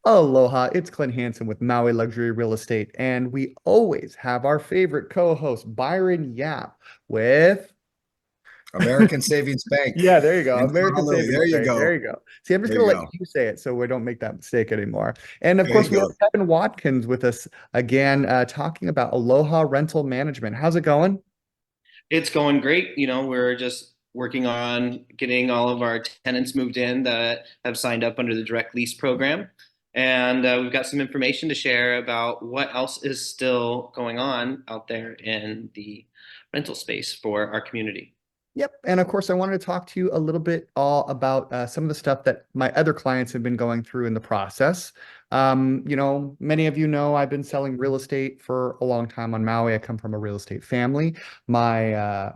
Aloha, it's Clint Hansen with Maui Luxury Real Estate, and we always have our favorite co-host, Byron Yap, with American Savings Bank yeah, there you go. in American Honolulu. Savings There you Bank. There go. you go. See, I'm just There gonna you let go. you say it so we don't make that mistake anymore. And of There course, you we go. have Kevin Watkins with us again, talking about Aloha Rental Management. How's it going? It's going great. We're just working on getting all of our tenants moved in that have signed up under the direct lease program. And we've got some information to share about what else is still going on out there in the rental space for our community. Yep. And of course, I wanted to talk to you a little bit all about some of the stuff that my other clients have been going through in the process. Many of you know I've been selling real estate for a long time on Maui. I come from a real estate family. I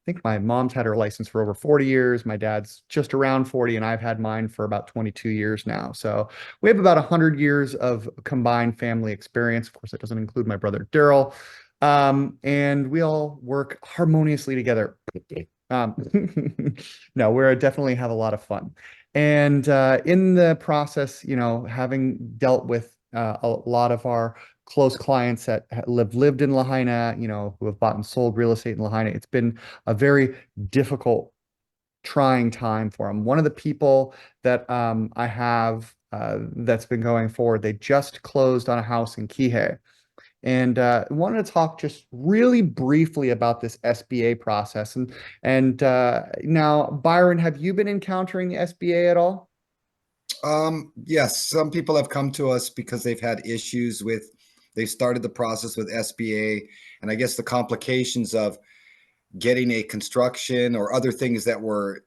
think my mom's had her license for over 40 years. My dad's just around 40, and I've had mine for about 22 years now. So we have about 100 years of combined family experience. Of course, that doesn't include my brother Daryl. And we all work harmoniously together. Um, no, we're definitely have a lot of fun. And in the process, having dealt with a lot of our close clients that lived in Lahaina, who have bought and sold real estate in Lahaina, it's been a very difficult, trying time for them. One of the people that I have that's been going forward, they just closed on a house in Kihei. And wanted to talk just really briefly about this SBA process. And now, Byron, have you been encountering the SBA at all? Yes, some people have come to us because they've had issues with, they started the process with SBA, and I guess the complications of getting a construction or other things that were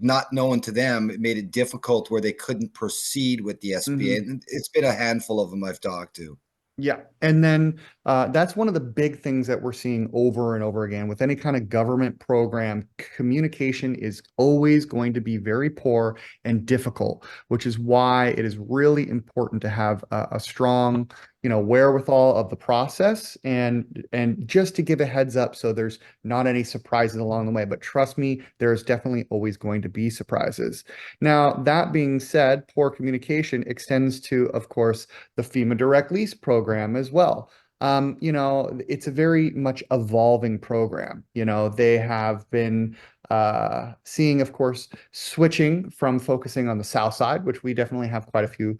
not known to them, it made it difficult where they couldn't proceed with the SBA. Mhm. And it's been a handful of them I've talked to. Yeah. And then that's one of the big things that we're seeing over and over again with any kind of government program. Communication is always going to be very poor and difficult, which is why it is really important to have a strong, wherewithal of the process and just to give a heads up so there's not any surprises along the way. But trust me, there's definitely always going to be surprises. Now, that being said, poor communication extends to, of course, the FEMA direct lease program as well. It's a very much evolving program. They have been seeing, of course, switching from focusing on the south side, which we definitely have quite a few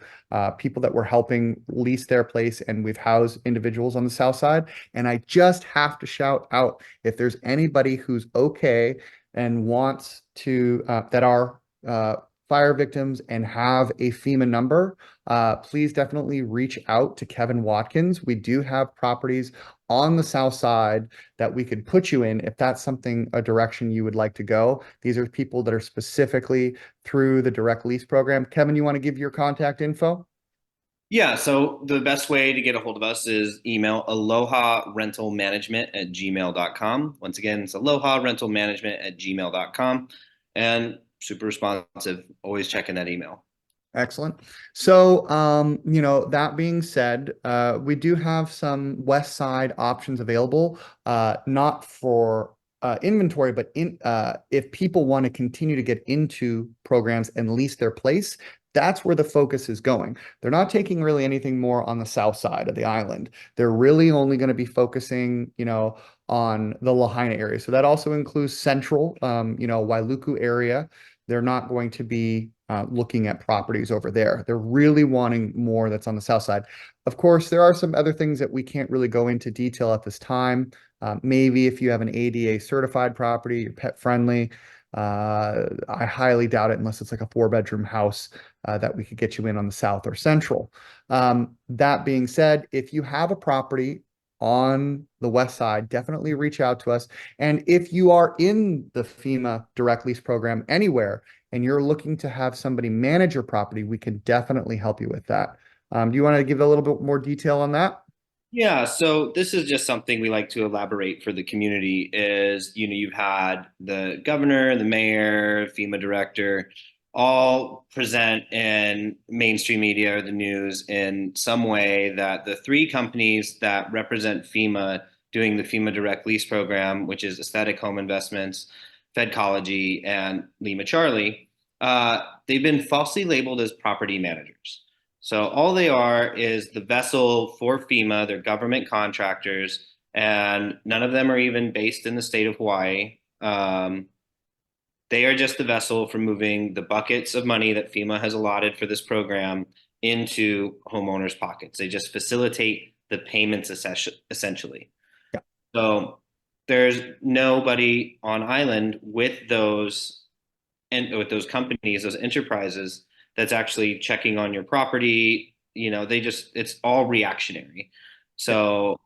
people that we're helping lease their place, and we've housed individuals on the south side. And I just have to shout out if there's anybody who's okay and wants to that are fire victims and have a FEMA number, please definitely reach out to Kevin Watkins. We do have properties on the south side that we could put you in if that's something, a direction you would like to go. These are people that are specifically through the direct lease program. Kevin, you want to give your contact info? Yeah, so the best way to get a hold of us is email aloharentalmanagement@gmail.com. Once again, it's aloharentalmanagement@gmail.com. And super responsive, always checking that email. Excellent. So, that being said, we do have some West Side options available, not for inventory, but if people want to continue to get into programs and lease their place, that's where the focus is going. They're not taking really anything more on the south side of the island. They're really only going to be focusing, on the Lahaina area. So that also includes central, Wailuku area. They're not going to be looking at properties over there. They're really wanting more that's on the south side. Of course, there are some other things that we can't really go into detail at this time. Maybe if you have an ADA certified property, you're pet friendly. I highly doubt it unless it's like a four-bedroom house that we could get you in on the south or central. That being said, if you have a property on the west side, definitely reach out to us. And if you are in the FEMA direct lease program anywhere and you're looking to have somebody manage your property, we can definitely help you with that. Do you want to give a little bit more detail on that? Yeah, so this is just something we like to elaborate for the community is, you've had the governor, the mayor, FEMA director, all present in mainstream media or the news in some way that the three companies that represent FEMA doing the FEMA direct lease program, which is Aesthetic Home Investments, Fedcology, and Lima Charlie, they've been falsely labeled as property managers. So all they are is the vessel for FEMA. They're government contractors, and none of them are even based in the state of Hawaii. They are just the vessel for moving the buckets of money that FEMA has allotted for this program into homeowners' pockets. They just facilitate the payments essentially. Yeah. So there's nobody on island with those and with those companies, those enterprises that's actually checking on your property. It's all reactionary. Yeah. So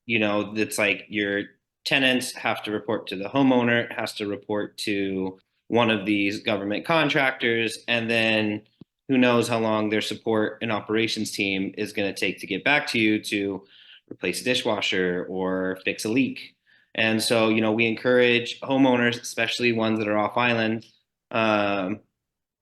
it's like your tenants have to report to the homeowner, has to report to one of these government contractors, and then who knows how long their support and operations team is going to take to get back to you to replace a dishwasher or fix a leak. And so, we encourage homeowners, especially ones that are off island, um,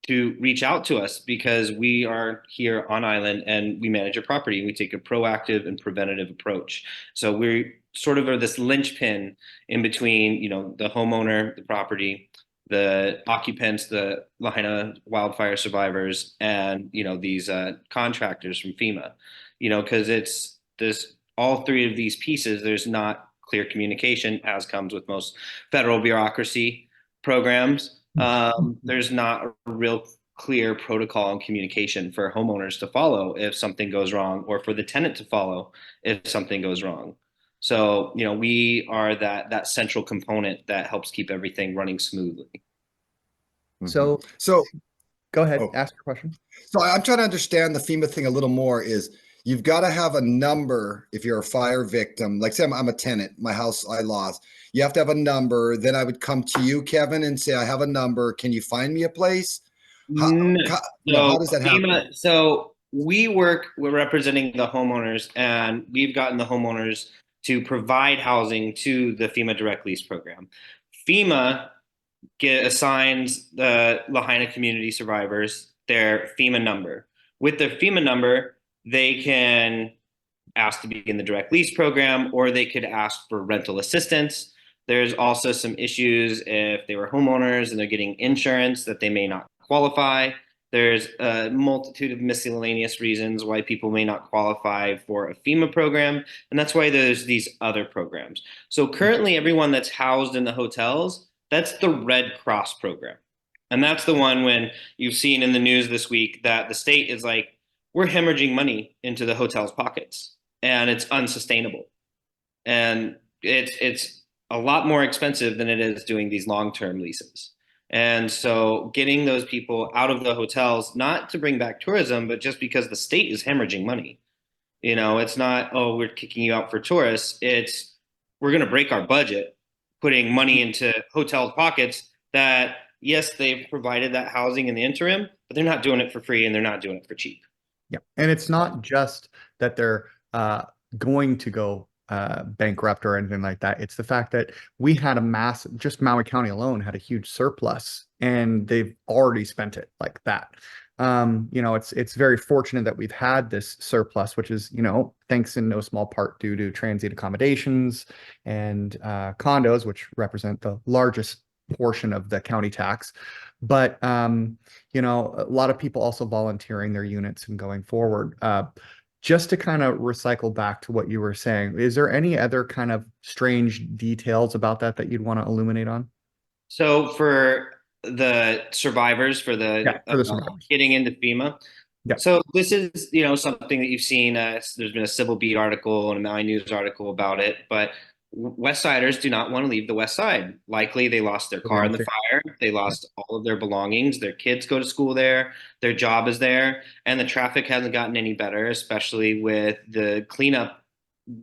to reach out to us because we are here on island and we manage a property. We take a proactive and preventative approach. So we sort of are this linchpin in between, the homeowner, the property, the occupants, the Lahaina wildfire survivors, and these contractors from FEMA. Because it's this all three of these pieces. There's not clear communication, as comes with most federal bureaucracy programs. There's not a real clear protocol and communication for homeowners to follow if something goes wrong, or for the tenant to follow if something goes wrong. So, we are that central component that helps keep everything running smoothly. So go ahead, ask your question. So I'm trying to understand the FEMA thing a little more. Is you've got to have a number if you're a fire victim. Like say I'm a tenant, my house I lost. You have to have a number. Then I would come to you, Kevin, and say, I have a number. Can you find me a place? How, No. how does that happen? So we're representing the homeowners, and we've gotten the homeowners to provide housing to the FEMA direct lease program. FEMA assigns the Lahaina community survivors their FEMA number. With their FEMA number, they can ask to be in the direct lease program, or they could ask for rental assistance. There's also some issues if they were homeowners and they're getting insurance that they may not qualify. There's a multitude of miscellaneous reasons why people may not qualify for a FEMA program, and that's why there's these other programs. So currently, everyone that's housed in the hotels, that's the Red Cross program. And that's the one when you've seen in the news this week that the state is like, we're hemorrhaging money into the hotel's pockets, and it's unsustainable. And it's a lot more expensive than it is doing these long-term leases. And so getting those people out of the hotels, not to bring back tourism, but just because the state is hemorrhaging money. It's not, oh, we're kicking you out for tourists. It's, we're going to break our budget, putting money into hotel pockets that, yes, they've provided that housing in the interim, but they're not doing it for free and they're not doing it for cheap. Yeah. And it's not just that they're going to go bankrupt or anything like that. It's the fact that we had a massive, just Maui County alone had a huge surplus, and they've already spent it like that. It's very fortunate that we've had this surplus, which is, thanks in no small part due to transient accommodations and condos, which represent the largest portion of the county tax. But, a lot of people also volunteering their units and going forward. Just to kind of recycle back to what you were saying, is there any other kind of strange details about that you'd want to illuminate on? So for the survivors, for the survivors. getting into FEMA. Yeah. So this is, something that you've seen. There's been a Civil Beat article and a Maui News article about it, but West Siders do not want to leave the West Side. Likely they lost their car in the fire. They lost all of their belongings. Their kids go to school there. Their job is there. And the traffic hasn't gotten any better, especially with the cleanup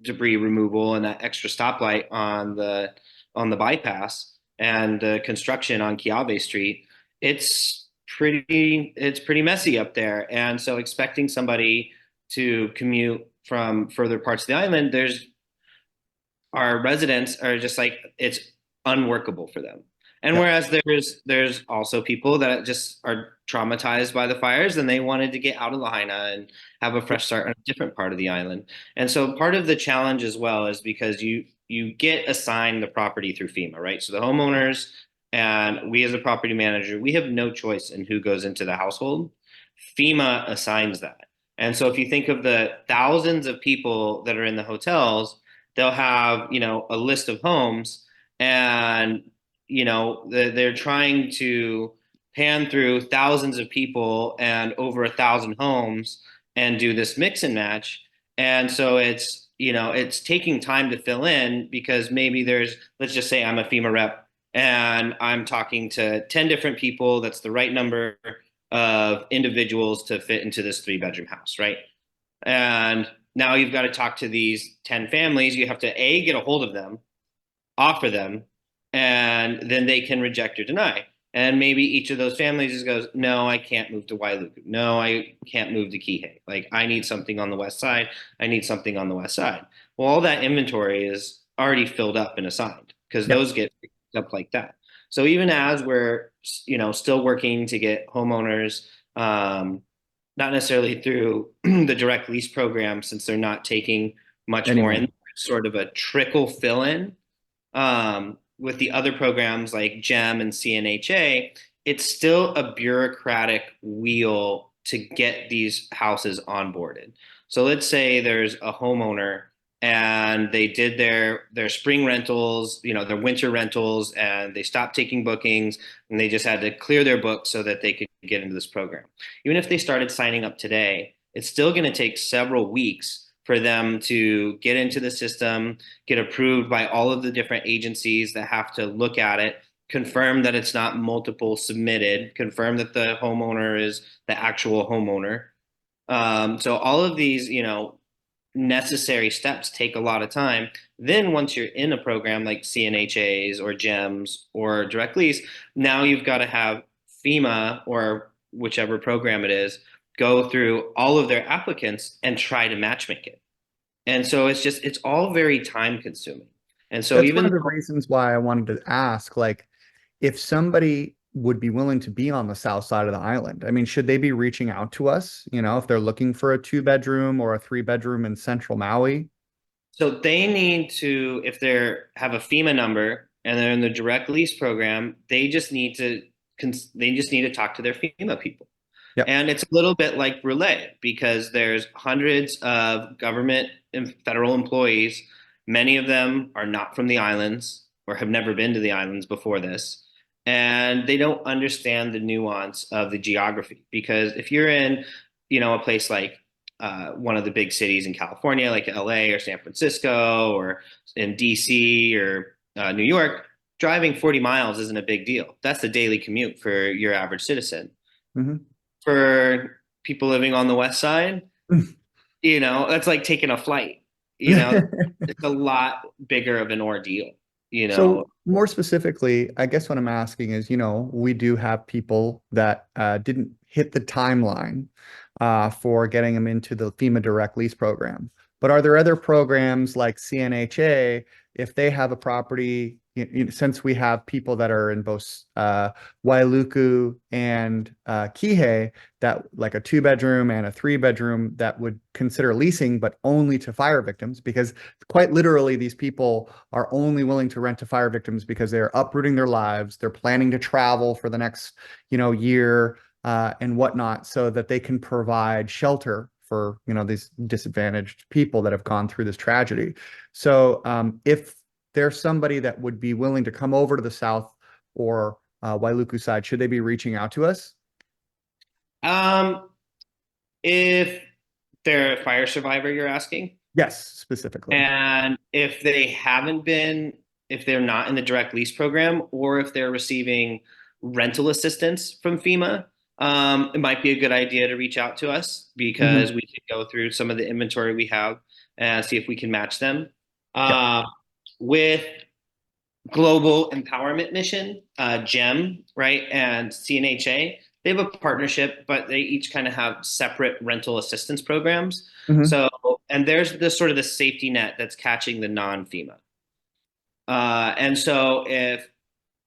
debris removal and that extra stoplight on the bypass and the construction on Kiave Street. It's pretty messy up there. And so expecting somebody to commute from further parts of the island, our residents are just like, it's unworkable for them. And whereas there's also people that just are traumatized by the fires and they wanted to get out of Lahaina and have a fresh start on a different part of the island. And so part of the challenge as well is because you get assigned the property through FEMA, right? So the homeowners and we as a property manager, we have no choice in who goes into the household. FEMA assigns that. And so if you think of the thousands of people that are in the hotels, they'll have, a list of homes, and, they're trying to pan through thousands of people and over 1,000 homes and do this mix and match. And so it's taking time to fill in, because maybe let's just say I'm a FEMA rep and I'm talking to 10 different people. That's the right number of individuals to fit into this 3-bedroom house, right? And now you've got to talk to these 10 families. You have to get a hold of them, offer them, and then they can reject or deny. And maybe each of those families just goes, no, I can't move to Wailuku. No, I can't move to Kihei. Like, I need something on the west side. I need something on the west side. Well, all that inventory is already filled up and assigned, because Yeah. those get picked up like that. So even as we're, still working to get homeowners, not necessarily through the direct lease program, since they're not taking much more Anymore. in, sort of a trickle fill in. With the other programs like GEM and CNHA, it's still a bureaucratic wheel to get these houses onboarded. So let's say there's a homeowner and they did their spring rentals, their winter rentals, and they stopped taking bookings, and they just had to clear their books so that they could get into this program. Even if they started signing up today, it's still going to take several weeks for them to get into the system, get approved by all of the different agencies that have to look at it, confirm that it's not multiple submitted, confirm that the homeowner is the actual homeowner. So all of these, necessary steps take a lot of time. Then once you're in a program like CNHAs or GEMS or direct lease, now you've got to have FEMA or whichever program it is go through all of their applicants and try to matchmake it. And so it's all very time consuming. And so That's one even of the reasons why I wanted to ask, like, if somebody would be willing to be on the south side of the island. I mean, should they be reaching out to us, if they're looking for a 2-bedroom or a 3-bedroom in central Maui? so they need to, if they're have a FEMA number and they're in the direct lease program, they just need to talk to their FEMA people. Yep. And it's a little bit like roulette, because there's hundreds of government and federal employees. Many of them are not from the islands or have never been to the islands before this. And they don't understand the nuance of the geography. Because if you're in, a place like one of the big cities in California, like LA or San Francisco, or in DC or New York, driving 40 miles isn't a big deal. That's the daily commute for your average citizen. Hmm. For people living on the west side, that's like taking a flight. It's a lot bigger of an ordeal, you know. So more specifically, I guess what I'm asking is, we do have people that didn't hit the timeline for getting them into the FEMA direct lease program. But are there other programs like CNHA, if they have a property, since we have people that are in both Wailuku and Kihei, that like a 2-bedroom and a 3-bedroom that would consider leasing, but only to fire victims, because quite literally these people are only willing to rent to fire victims because they're uprooting their lives. They're planning to travel for the next, year and whatnot, so that they can provide shelter for these disadvantaged people that have gone through this tragedy. So if there's somebody that would be willing to come over to the south or Wailuku side, should they be reaching out to us? Um, if they're a fire survivor, you're asking, Yes, specifically. and if they're not in the direct lease program, or if they're receiving rental assistance from FEMA, it might be a good idea to reach out to us, because Hmm. we can go through some of the inventory we have and see if we can match them. Yep. With Global Empowerment Mission, GEM, right, and CNHA, they have a partnership, but they each kind of have separate rental assistance programs. Hmm. So, and there's this sort of the safety net that's catching the non-FEMA. And so if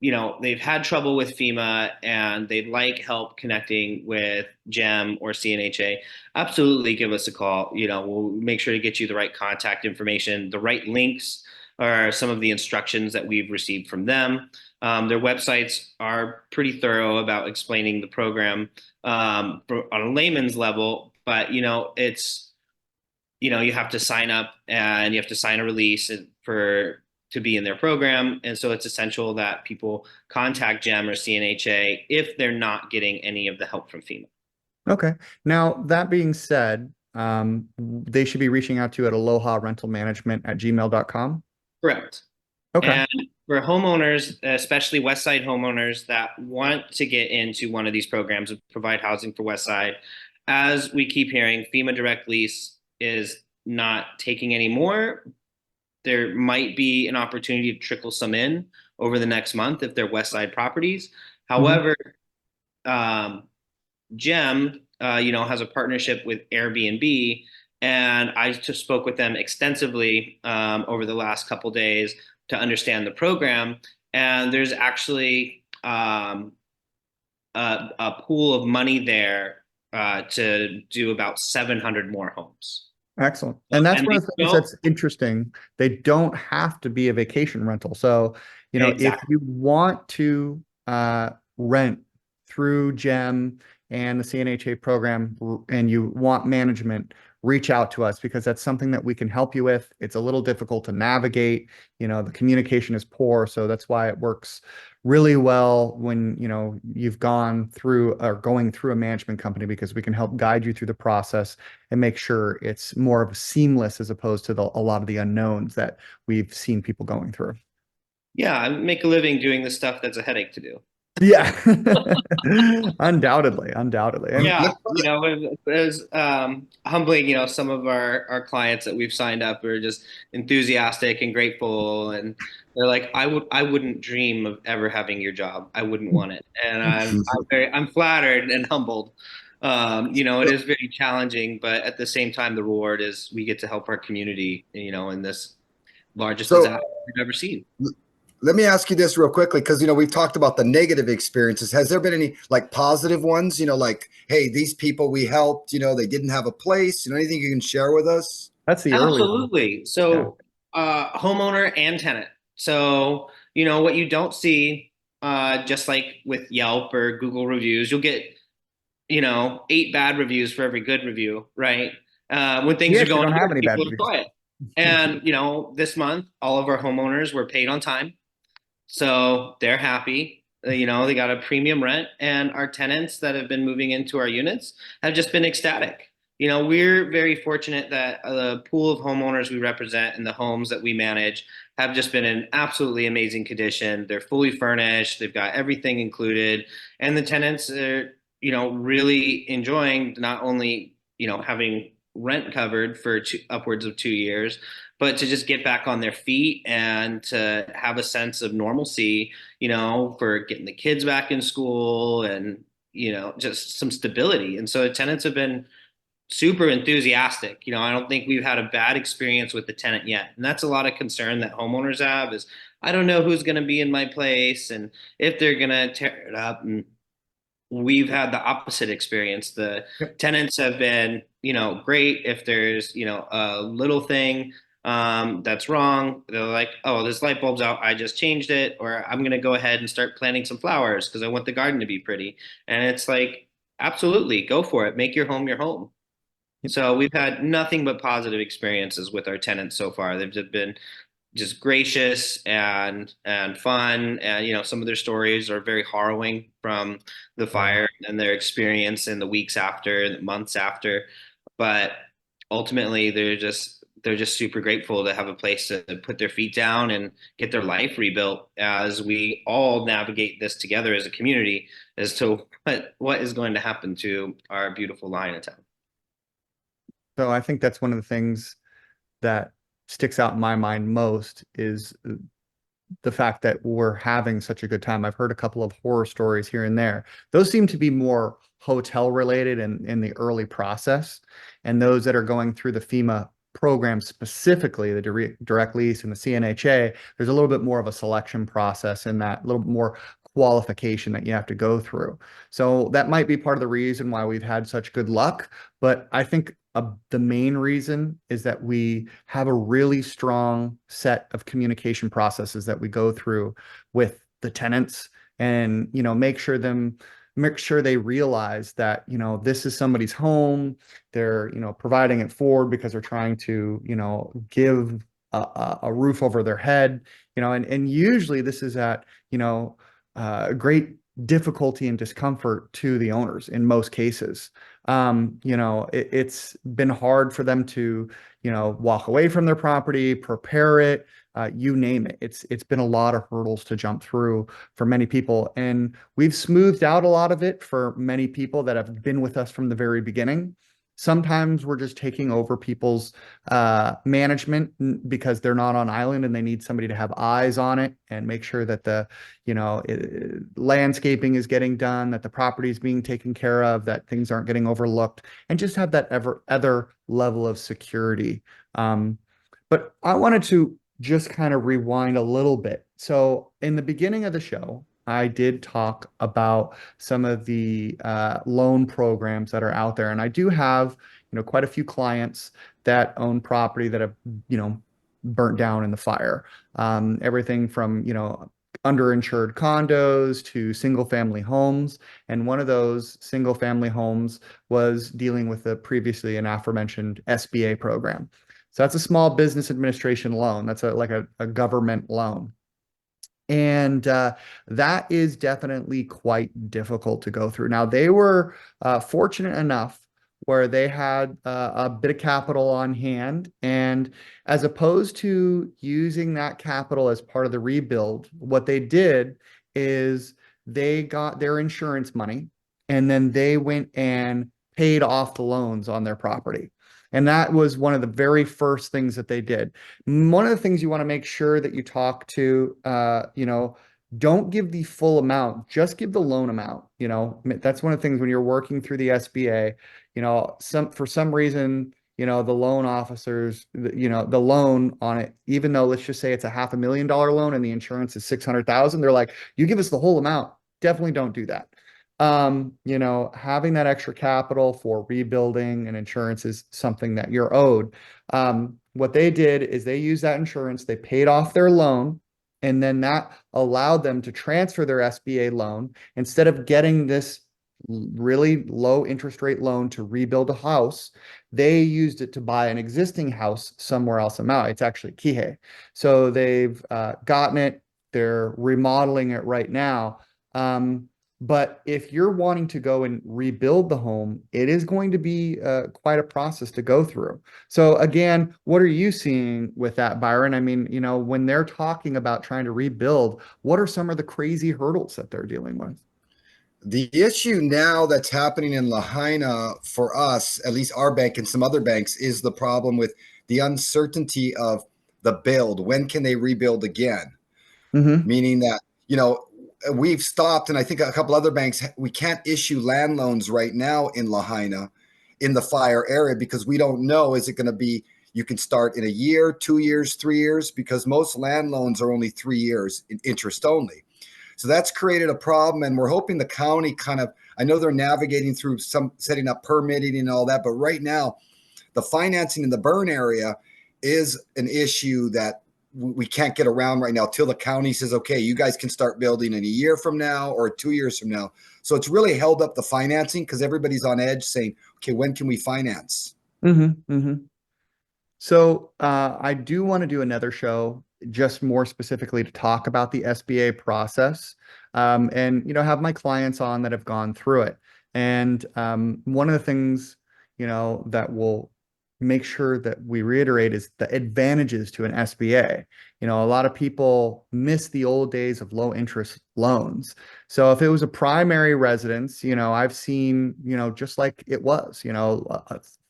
they've had trouble with FEMA and they'd like help connecting with GEM or CNHA, absolutely give us a call. We'll make sure to get you the right contact information, the right links, or some of the instructions that we've received from them. Their websites are pretty thorough about explaining the program on a layman's level, but you have to sign up and you have to sign a release to be in their program. And so it's essential that people contact GEM or CNHA if they're not getting any of the help from FEMA. Okay. Now, that being said, they should be reaching out to you at aloharentalmanagement@gmail.com. Correct. Okay. And for homeowners, especially West Side homeowners that want to get into one of these programs and provide housing for West Side, as we keep hearing, FEMA Direct Lease is not taking any more. There might be an opportunity to trickle some in over the next month if they're West Side properties. Mhm. However, GEM, has a partnership with Airbnb, and I just spoke with them extensively over the last couple days to understand the program. And there's actually a pool of money there to do about 700 more homes. Excellent. And that's And one they of the things don't that's interesting. They don't have to be a vacation rental. So, if exactly. you want to rent through GEM and the CNHA program and you want management, reach out to us because that's something that we can help you with. It's a little difficult to navigate. The communication is poor. So that's why it works really well when, you've gone through or going through a management company because we can help guide you through the process and make sure it's more of a seamless as opposed to a lot of the unknowns that we've seen people going through. Yeah, I make a living doing the stuff that's a headache to do. Yeah, undoubtedly, undoubtedly. And Yeah, it was humbling. Some of our clients that we've signed up are just enthusiastic and grateful, and they're like, I wouldn't dream of ever having your job. I wouldn't want it, and I'm flattered and humbled. It is very challenging, but at the same time, the reward is we get to help our community. In this largest So disaster we've ever seen. let me ask you this real quickly, because we've talked about the negative experiences. Has there been any like positive ones? Like, hey, these people we helped, they didn't have a place. Anything you can share with us? that's the early one. Absolutely. Yeah. So, homeowner and tenant. So, what you don't see, just like with Yelp or Google reviews, you'll get, 8 bad reviews for every good review, right? When We things are actually going don't have good, any bad people reviews. enjoy it. And, this month, all of our homeowners were paid on time. So they're happy. They got a premium rent, and our tenants that have been moving into our units have just been ecstatic. We're very fortunate that the pool of homeowners we represent and the homes that we manage have just been in absolutely amazing condition. They're fully furnished, they've got everything included, and the tenants are, really enjoying not only, having rent covered for upwards of 2 years, but to just get back on their feet and to have a sense of normalcy, for getting the kids back in school and, just some stability. And so tenants have been super enthusiastic. I don't think we've had a bad experience with the tenant yet. And that's a lot of concern that homeowners have is I don't know who's going to be in my place and if they're going to tear it up. And we've had the opposite experience. The Yep. tenants have been, great. If there's, a little thing that's wrong, they're like, oh, this light bulb's out. I just changed it. Or I'm going to go ahead and start planting some flowers because I want the garden to be pretty. And it's like, absolutely, go for it. Make your home your home. Yep. So we've had nothing but positive experiences with our tenants so far. They've been just gracious and fun, and some of their stories are very harrowing from the fire and their experience in the weeks after, the months after, but ultimately they're just super grateful to have a place to put their feet down and get their life rebuilt as we all navigate this together as a community as to what is going to happen to our beautiful Lahaina town. So I think that's one of the things that sticks out in my mind most is the fact that we're having such a good time. I've heard a couple of horror stories here and there. Those seem to be more hotel related and in the early process. And those that are going through the FEMA program, specifically the direct lease and the CNHA, there's a little bit more of a selection process and that little bit more qualification that you have to go through. So that might be part of the reason why we've had such good luck. But I think the main reason is that we have a really strong set of communication processes that we go through with the tenants and, make sure make sure they realize that, this is somebody's home. They're, providing it forward because they're trying to, give a roof over their head, and usually this is at, great difficulty and discomfort to the owners in most cases. It's been hard for them to, walk away from their property, prepare it, you name it. It's been a lot of hurdles to jump through for many people, and we've smoothed out a lot of it for many people that have been with us from the very beginning. Sometimes we're just taking over people's management because they're not on island and they need somebody to have eyes on it and make sure that the, landscaping is getting done, that the property is being taken care of, that things aren't getting overlooked, and just have that other level of security. But I wanted to just kind of rewind a little bit. So in the beginning of the show, I did talk about some of the loan programs that are out there, and I do have, quite a few clients that own property that have, burnt down in the fire. Everything from, underinsured condos to single family homes. And one of those single family homes was dealing with the previously and aforementioned SBA program. So that's a small business administration loan. That's like a government loan. And that is definitely quite difficult to go through. Now, they were fortunate enough where they had a bit of capital on hand. And as opposed to using that capital as part of the rebuild, what they did is they got their insurance money and then they went and paid off the loans on their property. And that was one of the very first things that they did. One of the things you want to make sure that you talk to, don't give the full amount, just give the loan amount. That's one of the things when you're working through the SBA, for some reason, the loan officers, the loan on it, even though let's just say it's a $500,000 loan and the insurance is 600,000, they're like, you give us the whole amount. Definitely don't do that. Having that extra capital for rebuilding and insurance is something that you're owed. What they did is they used that insurance, they paid off their loan, and then that allowed them to transfer their SBA loan. Instead of getting this really low interest rate loan to rebuild a house, they used it to buy an existing house somewhere else in Maui. It's actually Kihei. So they've gotten it, they're remodeling it right now. But if you're wanting to go and rebuild the home, it is going to be quite a process to go through. So again, what are you seeing with that, Byron? I mean, when they're talking about trying to rebuild, what are some of the crazy hurdles that they're dealing with? The issue now that's happening in Lahaina for us, at least our bank and some other banks, is the problem with the uncertainty of the build. When can they rebuild again? Mm-hmm. Meaning that, we've stopped, and I think a couple other banks, we can't issue land loans right now in Lahaina in the fire area because we don't know, is it going to be, you can start in a year, 2 years, 3 years, because most land loans are only 3 years in interest only. So that's created a problem, and we're hoping the county I know they're navigating through some setting up permitting and all that, but right now the financing in the burn area is an issue that we can't get around right now till the county says, okay, you guys can start building in a year from now or 2 years from now. So it's really held up the financing because everybody's on edge saying, okay, when can we finance? Mm-hmm. Mm-hmm. So I do want to do another show just more specifically to talk about the SBA process, and have my clients on that have gone through it. And one of the things that will make sure that we reiterate is the advantages to an SBA. A lot of people miss the old days of low interest loans. So if it was a primary residence, I've seen, just like it was,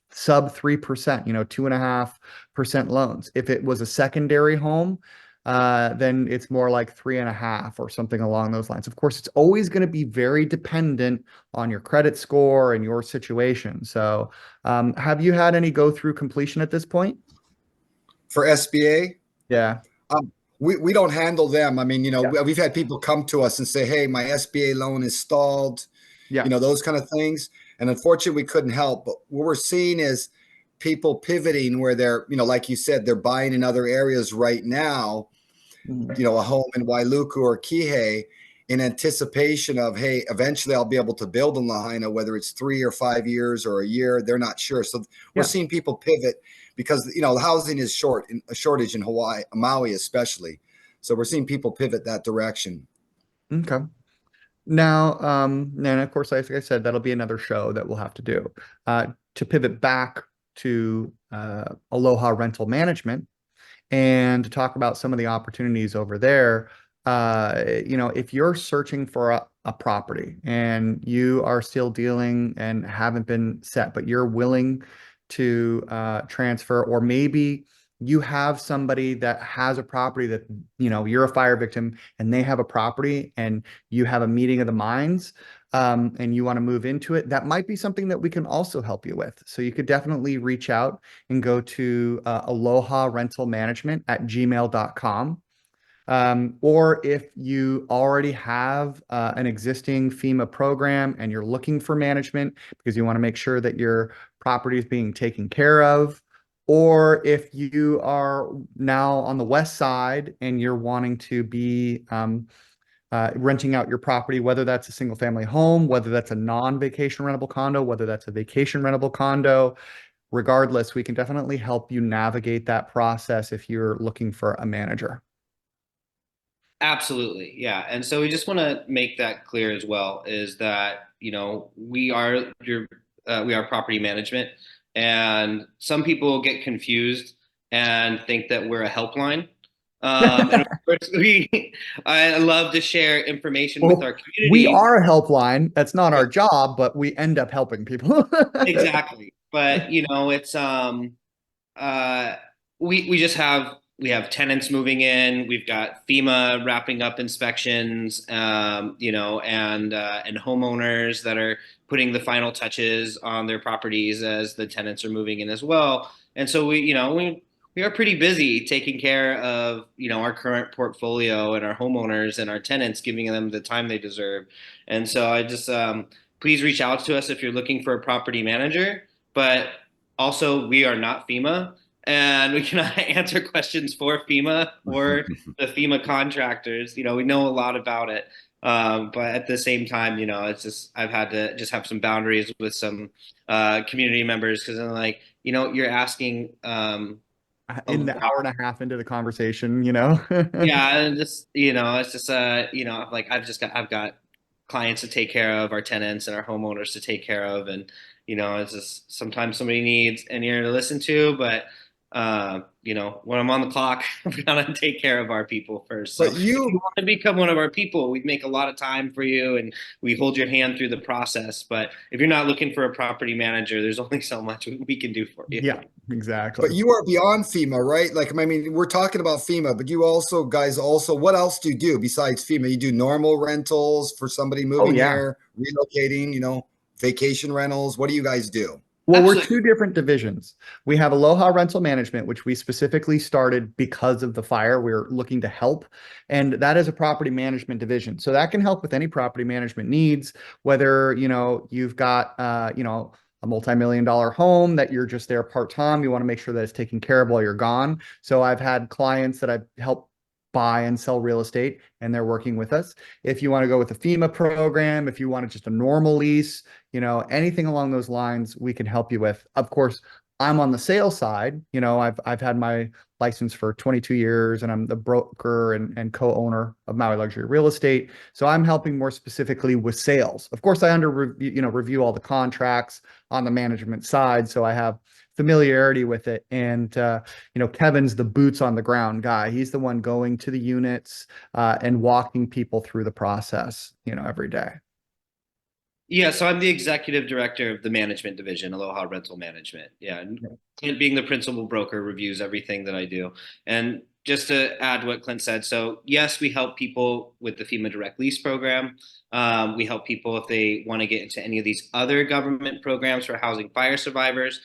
sub 3%, 2.5% loans. If it was a secondary home, then it's more like 3.5 or something along those lines. Of course, it's always going to be very dependent on your credit score and your situation. So, have you had any go through completion at this point? For SBA, Yeah. we don't handle them. I mean, Yeah. we've had people come to us and say, hey, my SBA loan is stalled, Yeah. those kind of things. And unfortunately, we couldn't help. But what we're seeing is people pivoting where they're, like you said, they're buying in other areas right now, Mhm. a home in Wailuku or Kihei, in anticipation of, hey, eventually I'll be able to build in Lahaina, whether it's 3 or 5 years or a year, they're not sure. So we're Yeah. seeing people pivot because, you know, housing is a shortage in Hawaii, Maui especially. So we're seeing people pivot that direction. Okay. Now, and of course, like I said, that'll be another show that we'll have to do. To pivot back to Aloha Rental Management and to talk about some of the opportunities over there. If you're searching for a property and you are still dealing and haven't been set, but you're willing to transfer, or maybe you have somebody that has a property that, you're a fire victim and they have a property and you have a meeting of the minds, and you want to move into it, that might be something that we can also help you with. So you could definitely reach out and go to aloharentalmanagement@gmail.com. Or if you already have an existing FEMA program and you're looking for management because you want to make sure that your property is being taken care of, or if you are now on the west side and you're wanting to be renting out your property, whether that's a single family home, whether that's a non-vacation rentable condo, whether that's a vacation rentable condo, regardless, we can definitely help you navigate that process if you're looking for a manager. Absolutely. Yeah. And so we just want to make that clear as well is that, we are property management, and some people get confused and think that we're a helpline. And of course, I love to share information with Well, our we community. are a helpline. That's not our job, but we end up helping people. Exactly. But, it's, uh, we have tenants moving in. We've got FEMA wrapping up inspections, and homeowners that are putting the final touches on their properties as the tenants are moving in as well. And so we are pretty busy taking care of our current portfolio and our homeowners and our tenants, giving them the time they deserve. And so I just please reach out to us if you're looking for a property manager. But also, we are not FEMA, and we cannot answer questions for FEMA or the FEMA contractors. We know a lot about it, but at the same time, it's just I've had to just have some boundaries with some community members because I'm like, you're asking a In the lot. hour and a half into the conversation. Yeah, and just it's just like I've got clients to take care of, our tenants and our homeowners to take care of, and it's just sometimes somebody needs an ear to listen to, but when I'm on the clock, we gotta take care of our people first. So But if you you want to become one of our people, we make a lot of time for you and we hold your hand through the process. But if you're not looking for a property manager, there's only so much we can do for you. Yeah, But exactly. you are beyond FEMA, right? Like, I mean, we're talking about FEMA, but you also, guys, also, what else do you do besides FEMA? You do normal rentals for somebody Oh, moving yeah. here, relocating, vacation rentals. What do you guys do? Well, we're Absolutely. two different divisions. We have Aloha Rental Management, which we specifically started because of the fire. We're looking to help. And that is a property management division. So that can help with any property management needs, whether, you've got, a multi-million dollar home that you're just there part-time. You want to make sure that it's taken care of while you're gone. So I've had clients that I've helped buy and sell real estate, and they're working with us. If you want to go with the FEMA program, if you want just a normal lease, anything along those lines, we can help you with. Of course, I'm on the sales side. I've had my license for 22 years, and I'm the broker and co-owner of Maui Luxury Real Estate. So I'm helping more specifically with sales. Of course, I review all the contracts on the management side, so I have familiarity with it. And Kevin's the boots on the ground guy. He's the one going to the units and walking people through the process, every day. Yeah, so I'm the executive director of the management division, Aloha Rental Management. Yeah, and Clint, being the principal broker, reviews everything that I do. And just to add what Clint said, so yes, we help people with the FEMA Direct Lease program. We help people if they want to get into any of these other government programs for housing fire survivors.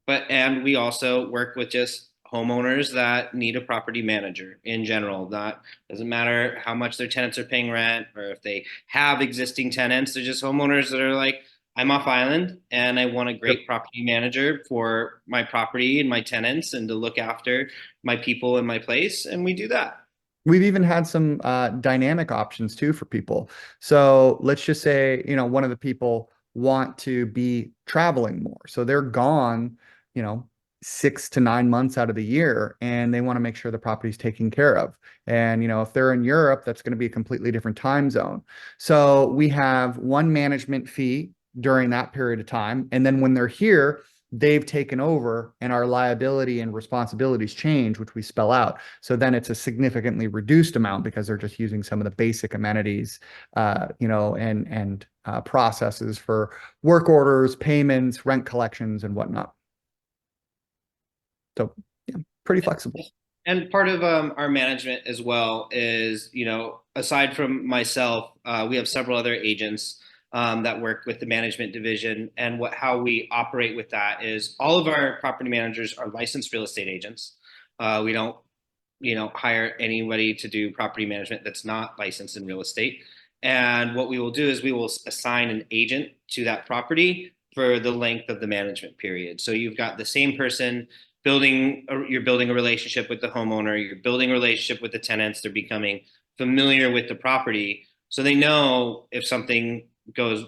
And we also work with just homeowners that need a property manager in general. Not doesn't matter how much their tenants are paying rent or if they have existing tenants. They're just homeowners that are like, I'm off island and I want a Yep. great property manager for my property and my tenants and to look after my people in my place. And we do that. We've even had some dynamic options too for people. So let's just say, one of the people want to be traveling more. So they're gone, you know, 6 to 9 months out of the year, and they want to make sure the property's taken care of. And, if they're in Europe, that's going to be a completely different time zone. So we have one management fee during that period of time. And then when they're here, they've taken over and our liability and responsibilities change, which we spell out. So then it's a significantly reduced amount because they're just using some of the basic amenities, and processes for work orders, payments, rent collections, and whatnot. So yeah, pretty flexible. And part of our management as well is, aside from myself, we have several other agents that work with the management division. And how we operate with that is all of our property managers are licensed real estate agents. We don't, hire anybody to do property management that's not licensed in real estate. And what we will do is we will assign an agent to that property for the length of the management period. So you've got the same person you're building a relationship with the homeowner, you're building a relationship with the tenants, they're becoming familiar with the property. So they know if something goes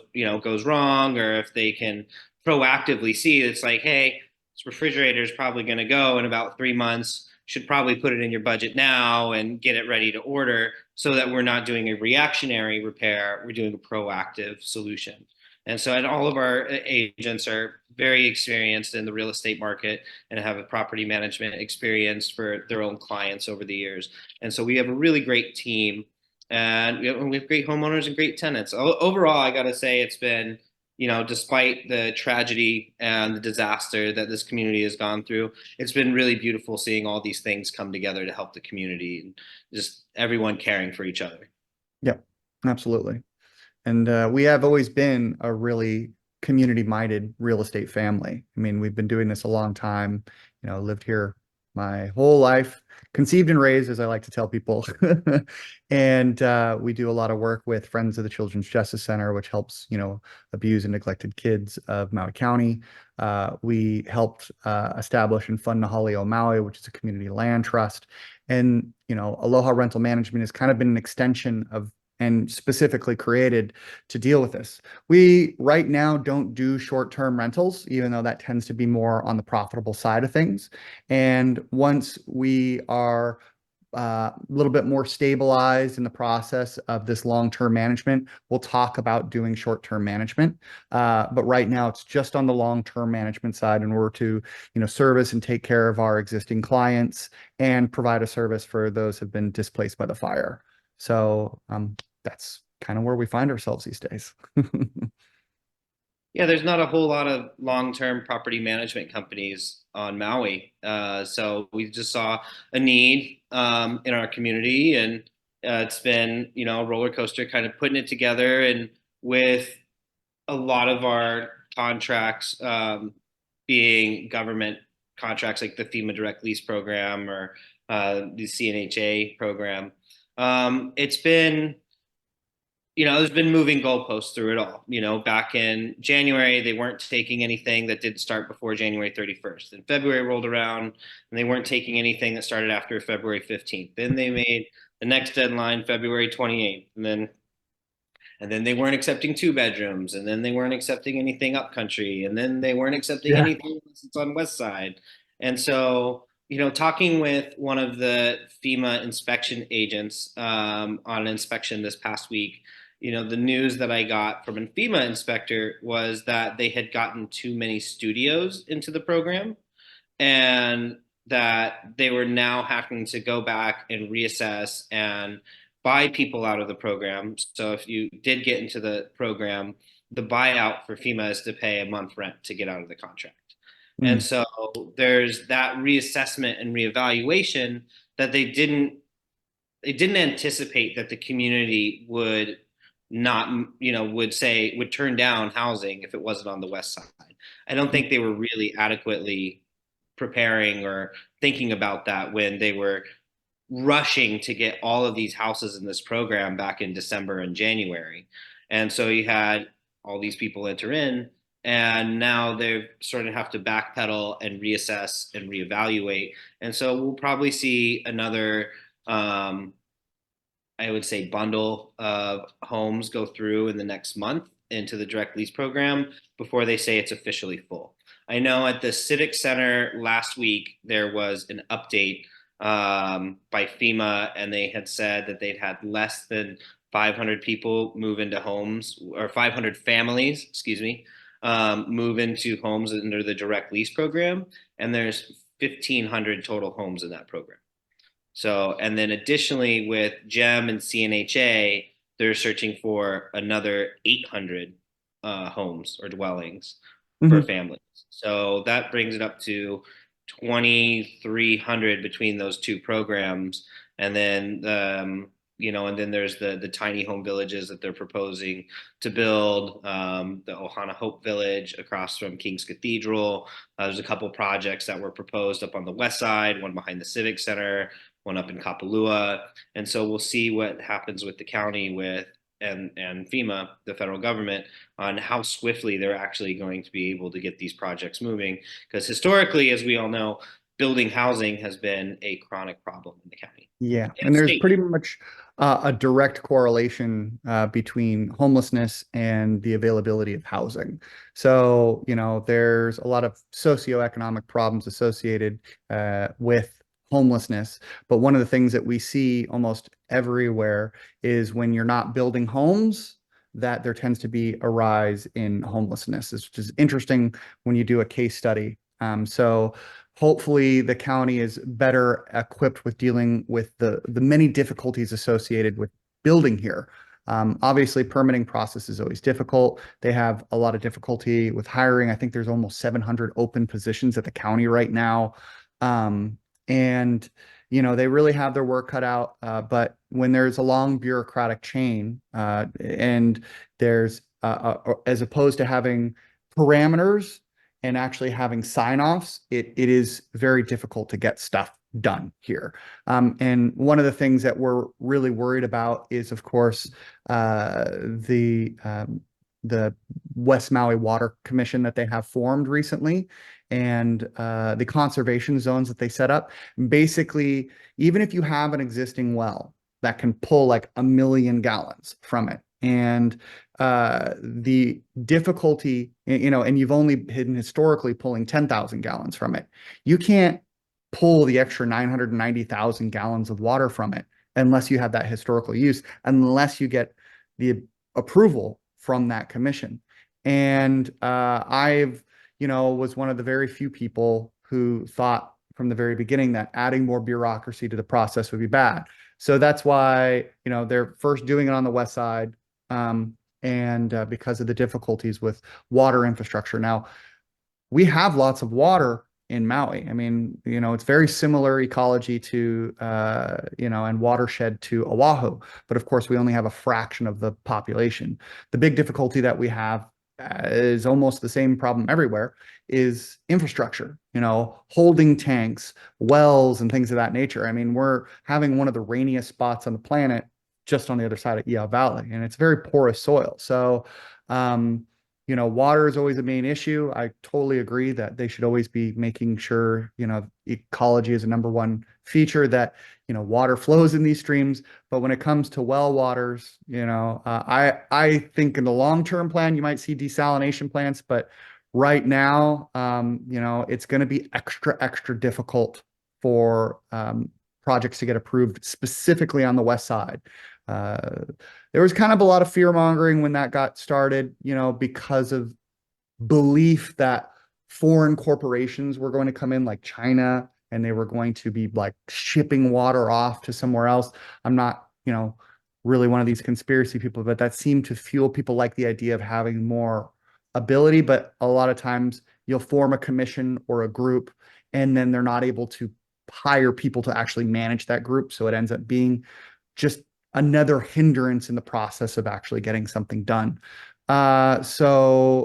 wrong, or if they can proactively see it's like, hey, this refrigerator is probably going to go in about 3 months. Should probably put it in your budget now and get it ready to order, so that we're not doing a reactionary repair, we're doing a proactive solution. And so, and all of our agents are very experienced in the real estate market and have a property management experience for their own clients over the years. And so we have a really great team, and we have great homeowners and great tenants. Overall, I got to say it's been, despite the tragedy and the disaster that this community has gone through, it's been really beautiful seeing all these things come together to help the community and just everyone caring for each other. Yeah, absolutely. And we have always been a really community-minded real estate family. I mean, we've been doing this a long time, lived here my whole life, conceived and raised, as I like to tell people. And we do a lot of work with Friends of the Children's Justice Center, which helps, abused and neglected kids of Maui County. We helped establish and fund Nahalio Maui, which is a community land trust. And, Aloha Rental Management has kind of been an extension of and specifically created to deal with this. We right now don't do short-term rentals, even though that tends to be more on the profitable side of things. And once we are a little bit more stabilized in the process of this long-term management, we'll talk about doing short-term management. But right now it's just on the long-term management side in order to, service and take care of our existing clients and provide a service for those who have been displaced by the fire. So that's kind of where we find ourselves these days. Yeah, there's not a whole lot of long-term property management companies on Maui. So we just saw a need in our community, and it's been, a roller coaster kind of putting it together. And with a lot of our contracts being government contracts like the FEMA direct lease program or the CNHA program, it's been, there's been moving goalposts through it all. Back in January, they weren't taking anything that didn't start before January 31st. Then February rolled around, and they weren't taking anything that started after February 15th. Then they made the next deadline February 28th, and then they weren't accepting 2 bedrooms, and then they weren't accepting anything upcountry, and then they weren't accepting Yeah. anything unless it's on West Side. And so, talking with one of the FEMA inspection agents on an inspection this past week, the news that I got from a FEMA inspector was that they had gotten too many studios into the program, and that they were now having to go back and reassess and buy people out of the program. So if you did get into the program, the buyout for FEMA is to pay a month rent to get out of the contract. And Mm. so there's that reassessment and reevaluation that they didn't anticipate that the community would not, would turn down housing if it wasn't on the west side. I don't think they were really adequately preparing or thinking about that when they were rushing to get all of these houses in this program back in December and January. And so you had all these people enter in, and now they sort of have to backpedal and reassess and reevaluate. And so we'll probably see another I would say, bundle of homes go through in the next month into the direct lease program before they say it's officially full. I know at the Civic Center last week, there was an update by FEMA, and they had said that they'd had less than 500 people move into homes, or 500 families, excuse me, move into homes under the direct lease program. And there's 1,500 total homes in that program. So, and then additionally with GEM and CNHA, they're searching for another 800 homes or dwellings for Mhm. families. So that brings it up to 2,300 between those two programs. And then, and then there's the tiny home villages that they're proposing to build, the Ohana Hope Village across from King's Cathedral. There's a couple projects that were proposed up on the west side, one behind the Civic Center, one up in Kapalua. And so we'll see what happens with the county and FEMA, the federal government, on how swiftly they're actually going to be able to get these projects moving. Because historically, as we all know, building housing has been a chronic problem in the county Yeah, and and there's state. pretty much a direct correlation between homelessness and the availability of housing. So, there's a lot of socioeconomic problems associated with homelessness. But one of the things that we see almost everywhere is when you're not building homes, that there tends to be a rise in homelessness, which is interesting when you do a case study. So hopefully the county is better equipped with dealing with the many difficulties associated with building here. Obviously, permitting process is always difficult. They have a lot of difficulty with hiring. I think there's almost 700 open positions at the county right now. And they really have their work cut out. But when there's a long bureaucratic chain, and there's as opposed to having parameters and actually having sign-offs, it is very difficult to get stuff done here. And one of the things that we're really worried about is, of course, the West Maui Water Commission that they have formed recently, and the conservation zones that they set up. Basically, even if you have an existing well that can pull like 1 million gallons from it, and the difficulty, and you've only been historically pulling 10,000 gallons from it, you can't pull the extra 990,000 gallons of water from it unless you have that historical use, unless you get the approval from that commission. And was one of the very few people who thought from the very beginning that adding more bureaucracy to the process would be bad. So that's why, they're first doing it on the west side, and because of the difficulties with water infrastructure. Now, we have lots of water in Maui. I mean, it's very similar ecology to, and watershed to Oahu, but of course we only have a fraction of the population. The big difficulty that we have is almost the same problem everywhere, is infrastructure, holding tanks, wells, and things of that nature. I mean, we're having one of the rainiest spots on the planet just on the other side of Iao Valley, and it's very porous soil. So, water is always a main issue. I totally agree that they should always be making sure, ecology is a number one feature, that, water flows in these streams. But when it comes to well waters, I think in the long-term plan, you might see desalination plants, but right now, it's going to be extra difficult for projects to get approved, specifically on the west side. There was kind of a lot of fear mongering when that got started, because of belief that foreign corporations were going to come in, like China, and they were going to be like shipping water off to somewhere else. I'm not, really one of these conspiracy people, but that seemed to fuel people like the idea of having more ability. But a lot of times you'll form a commission or a group, and then they're not able to hire people to actually manage that group. So it ends up being just another hindrance in the process of actually getting something done. There's a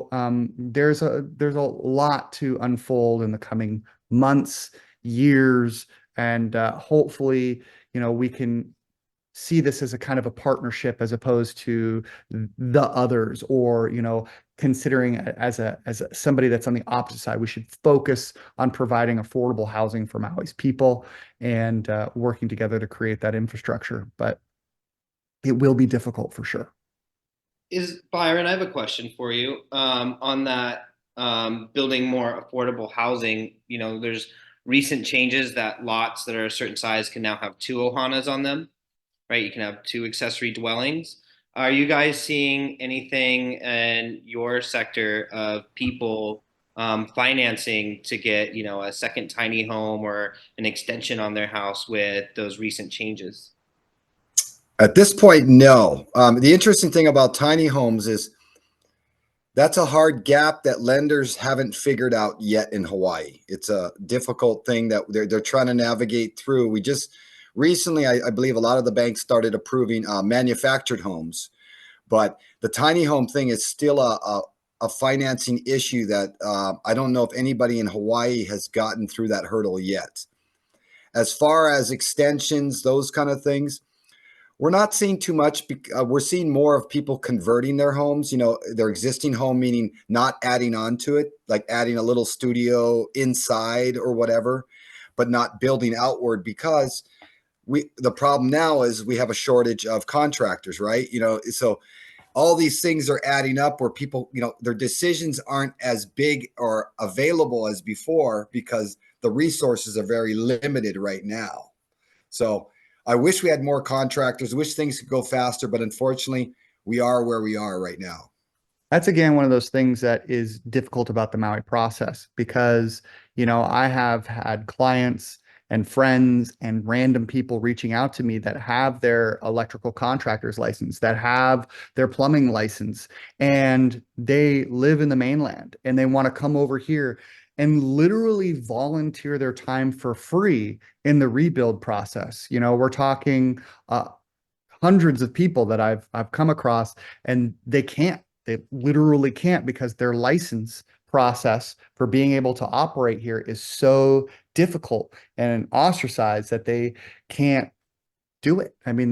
lot to unfold in the coming months, years, and hopefully, we can see this as a kind of a partnership as opposed to the others, or considering as somebody that's on the opposite side. We should focus on providing affordable housing for Maui's people, and working together to create that infrastructure. But it will be difficult for sure. Is Byron, I have a question for you on that building more affordable housing. You know, there's recent changes that lots that are a certain size can now have two ohanas on them, right? You can have two accessory dwellings. Are you guys seeing anything in your sector of people financing to get, you know, a second tiny home or an extension on their house with those recent changes? At this point, no. The interesting thing about tiny homes is that's a hard gap that lenders haven't figured out yet in Hawaii. It's a difficult thing that they're trying to navigate through. We just recently, I believe, a lot of the banks started approving manufactured homes, but the tiny home thing is still a financing issue that I don't know if anybody in Hawaii has gotten through that hurdle yet. As far as extensions, those kind of things, we're not seeing too much. We're seeing more of people converting their homes, their existing home, meaning not adding on to it, like adding a little studio inside or whatever, but not building outward because the problem now is we have a shortage of contractors, right? So all these things are adding up where people, their decisions aren't as big or available as before because the resources are very limited right now. So I wish we had more contractors. I wish things could go faster, but unfortunately, we are where we are right now. That's again one of those things that is difficult about the Maui process because, I have had clients and friends and random people reaching out to me that have their electrical contractor's license, that have their plumbing license, and they live in the mainland and they want to come over here and literally volunteer their time for free in the rebuild process. We're talking hundreds of people that I've come across, and they can't. They literally can't because their license process for being able to operate here is so difficult and ostracized that they can't do it. I mean,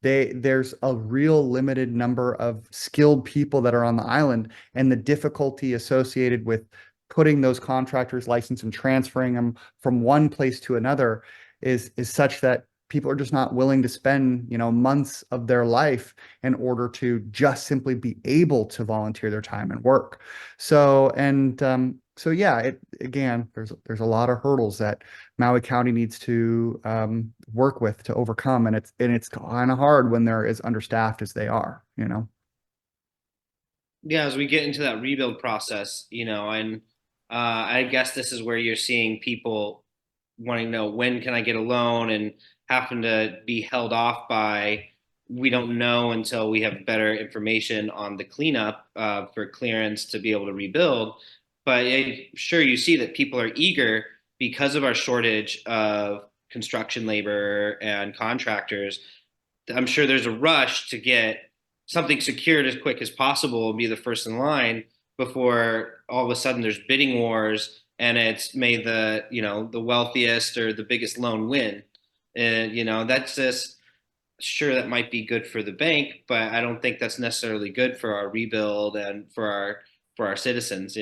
there's a real limited number of skilled people that are on the island, and the difficulty associated with putting those contractors' license and transferring them from one place to another is such that people are just not willing to spend, months of their life in order to just simply be able to volunteer their time and work. So yeah, again, there's a lot of hurdles that Maui County needs to work with to overcome, and it's kind of hard when they're as understaffed as they are. Yeah, as we get into that rebuild process, and I guess this is where you're seeing people wanting to know when can I get a loan and having to be held off by we don't know until we have better information on the cleanup for clearance to be able to rebuild. But I'm sure you see that people are eager because of our shortage of construction labor and contractors. I'm sure there's a rush to get something secured as quick as possible and be the first in line before all of a sudden there's bidding wars and it's made the wealthiest or the biggest loan win. And that's just sure that might be good for the bank, but I don't think that's necessarily good for our rebuild and for our citizens.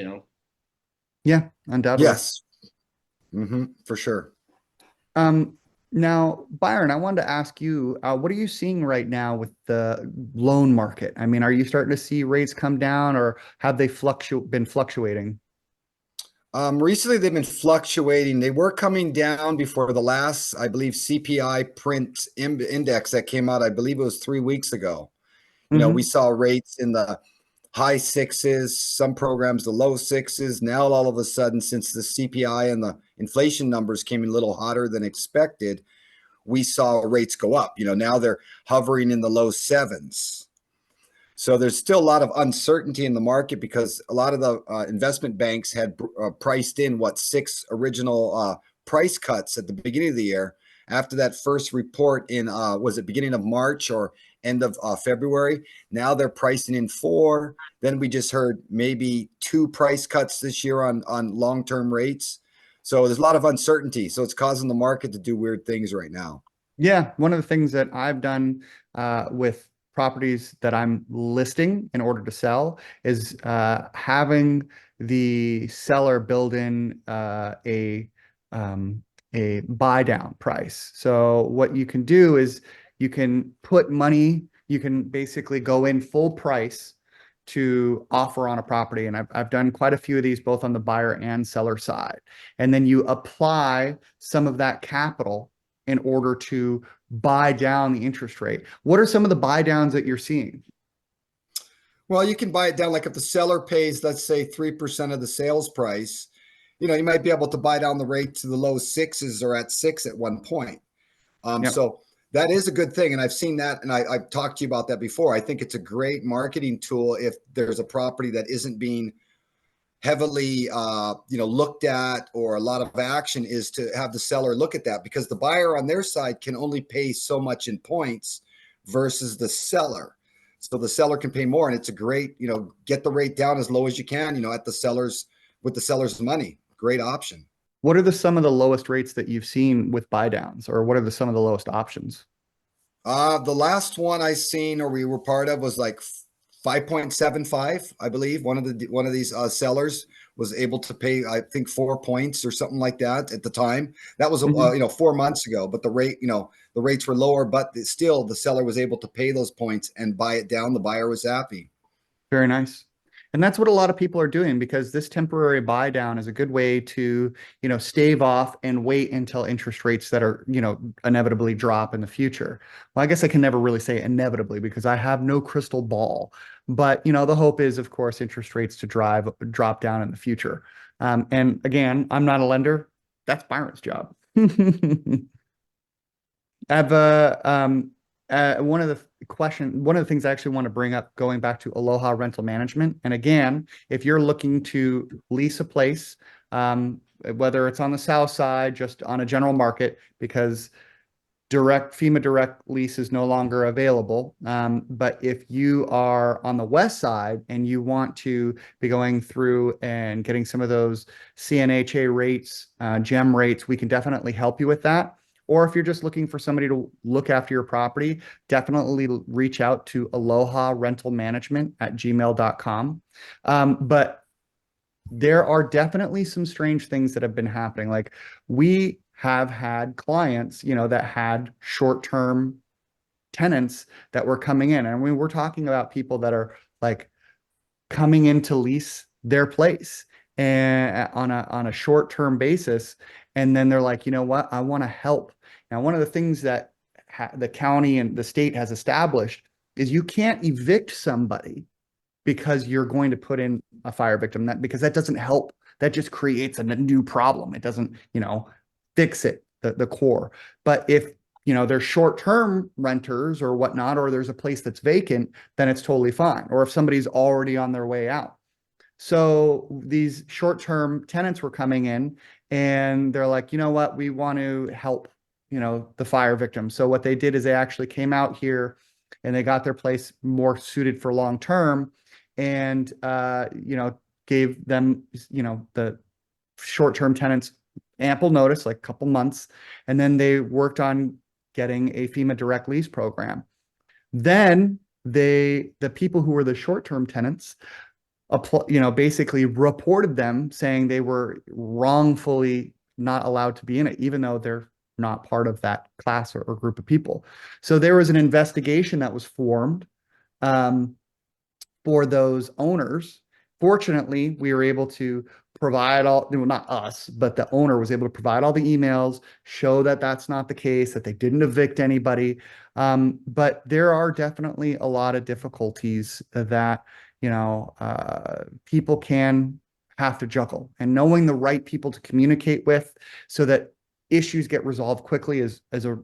Yeah, undoubtedly. Yes, for sure. Um, Now, Byron, I wanted to ask you, what are you seeing right now with the loan market? I mean, are you starting to see rates come down, or have they been fluctuating? Recently, they've been fluctuating. They were coming down before the last, I believe, CPI print index that came out. I believe it was 3 weeks ago. We Hmm. saw rates in the high sixes, some programs the low sixes. Now, all of a sudden, since the CPI and the inflation numbers came in a little hotter than expected, we saw rates go up. Now they're hovering in the low sevens. So there's still a lot of uncertainty in the market because a lot of the investment banks had priced in six original price cuts at the beginning of the year. After that first report in was it beginning of March or end of February? Now they're pricing in four. Then we just heard maybe two price cuts this year on long-term rates. So there's a lot of uncertainty. So it's causing the market to do weird things right now. Yeah, one of the things that I've done with properties that I'm listing in order to sell is having the seller build in a buy down price. So what you can do is you can put money you can basically go in full price to offer on a property. And I've done quite a few of these both on the buyer and seller side. And then you apply some of that capital in order to buy down the interest rate. What are some of the buy downs that you're seeing? Well, you can buy it down. Like if the seller pays, let's say 3% of the sales price, you might be able to buy down the rate to the low sixes or at 6 at one point. Yep. So that is a good thing. And I've seen that. And I've talked to you about that before. I think it's a great marketing tool if there's a property that isn't being heavily, looked at, or a lot of action, is to have the seller look at that, because the buyer on their side can only pay so much in points versus the seller. So the seller can pay more, and it's a great, get the rate down as low as you can, at the seller's, with the seller's money. Great option. What are some of the lowest rates that you've seen with buy downs, or what are some of the lowest options? The last one I seen, or we were part of, was like 5.75, I believe. One of these sellers was able to pay, I think, 4 points or something like that at the time. That was Mhm. 4 months ago, but the rates were lower, but still the seller was able to pay those points and buy it down. The buyer was happy. Very nice. And that's what a lot of people are doing, because this temporary buy down is a good way to, stave off and wait until interest rates that are, inevitably drop in the future. Well, I guess I can never really say inevitably because I have no crystal ball. But, the hope is, of course, interest rates to drop down in the future. And again, I'm not a lender. That's Byron's job. I've one of the things I actually want to bring up, going back to Aloha Rental Management. And again, if you're looking to lease a place, whether it's on the south side, just on a general market, because FEMA direct lease is no longer available. But if you are on the west side and you want to be going through and getting some of those CNHA rates, gem rates, we can definitely help you with that. Or if you're just looking for somebody to look after your property, definitely reach out to aloharentalmanagement@gmail.com. But there are definitely some strange things that have been happening. Like, we have had clients, that had short-term tenants that were coming in. And we're talking about people that are like coming in to lease their place and on a short-term basis. And then they're like, you know what? I want to help. Now, one of the things that the county and the state has established is you can't evict somebody because you're going to put in a fire victim, because that doesn't help. That just creates a new problem. It doesn't, fix it, the core. But if, they're short-term renters or whatnot, or there's a place that's vacant, then it's totally fine. Or if somebody's already on their way out. So these short-term tenants were coming in and they're like, you know what, we want to help, the fire victims. So what they did is they actually came out here and they got their place more suited for long-term, and, gave them, the short-term tenants ample notice, like a couple months. And then they worked on getting a FEMA direct lease program. Then the people who were the short-term tenants, basically reported them, saying they were wrongfully not allowed to be in it, even though they're not part of that class or group of people. So there was an investigation that was formed, for those owners. Fortunately, we were able to provide all, well, not us, but the owner was able to provide all the emails, show that that's not the case, that they didn't evict anybody. But there are definitely a lot of difficulties that, people can have to juggle, and knowing the right people to communicate with so that issues get resolved quickly is a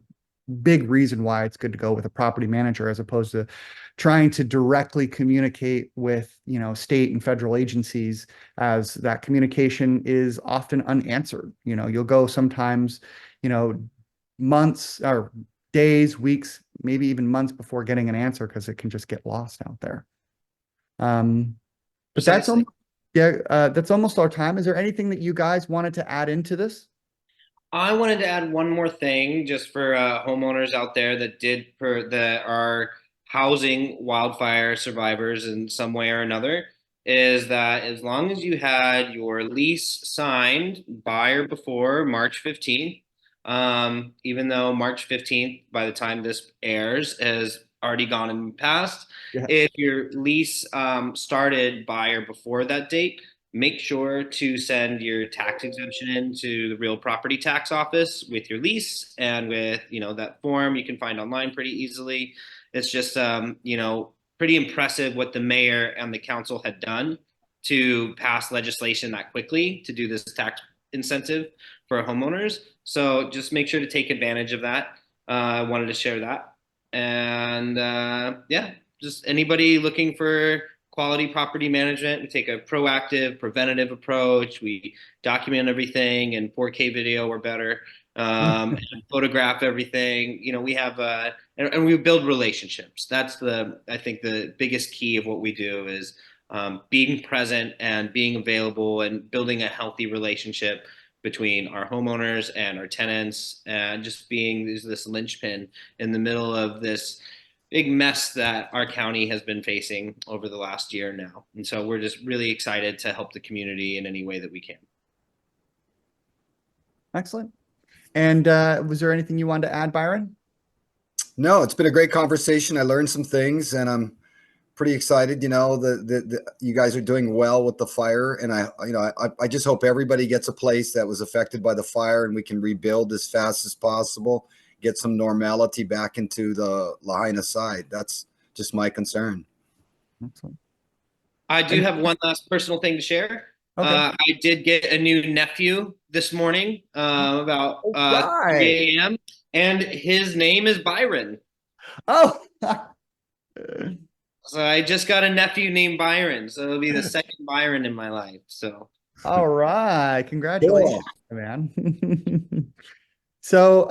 big reason why it's good to go with a property manager, as opposed to trying to directly communicate with, state and federal agencies, as that communication is often unanswered. You'll go sometimes, months or days, weeks, maybe even months before getting an answer, because it can just get lost out there. But that's Precisely. that's almost our time. Is there anything that you guys wanted to add into this? I wanted to add one more thing just for homeowners out there that are housing wildfire survivors in some way or another, is that as long as you had your lease signed by or before March 15th, even though March 15th, by the time this airs, has already gone and passed. Yeah. If your lease started by or before that date, make sure to send your tax exemption in to the real property tax office with your lease and with, that form you can find online pretty easily. It's just, pretty impressive what the mayor and the council had done to pass legislation that quickly to do this tax incentive for homeowners. So just make sure to take advantage of that. I wanted to share that. And yeah, just anybody looking for quality property management, we take a proactive, preventative approach. We document everything in 4K video or better, and photograph everything. We have and we build relationships. That's I think the biggest key of what we do is being present and being available and building a healthy relationship between our homeowners and our tenants, and just being this linchpin in the middle of this big mess that our county has been facing over the last year now. And so we're just really excited to help the community in any way that we can. Excellent. And was there anything you wanted to add, Byron? No, it's been a great conversation. I learned some things, and I'm pretty excited. You guys are doing well with the fire, and I just hope everybody gets a place that was affected by the fire, and we can rebuild as fast as possible, get some normality back into the Lahaina side. That's just my concern. Excellent. I do have one last personal thing to share. Okay. I did get a new nephew this morning, about Right. 3 a.m. and his name is Byron. Oh. So I just got a nephew named Byron. So it'll be the second Byron in my life. So All right. Congratulations, man. So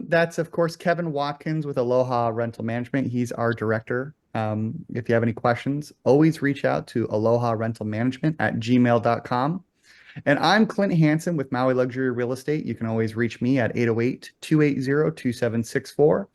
that's, of course, Kevin Watkins with Aloha Rental Management. He's our director. If you have any questions, always reach out to aloharentalmanagement@gmail.com. And I'm Clint Hansen with Maui Luxury Real Estate. You can always reach me at 808-280-2764,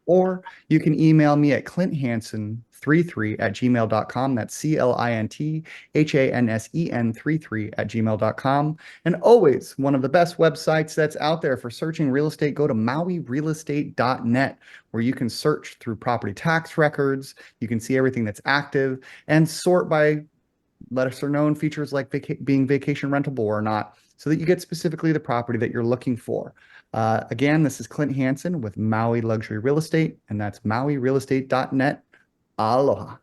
or you can email me at clinthansen33@gmail.com. That's CLINTHANSEN33@gmail.com. And always, one of the best websites that's out there for searching real estate, go to mauirealestate.net, where you can search through property tax records. You can see everything that's active and sort by lesser known features like being vacation rentable or not, so that you get specifically the property that you're looking for. Again, this is Clint Hansen with Maui Luxury Real Estate, and that's mauirealestate.net. Aloha.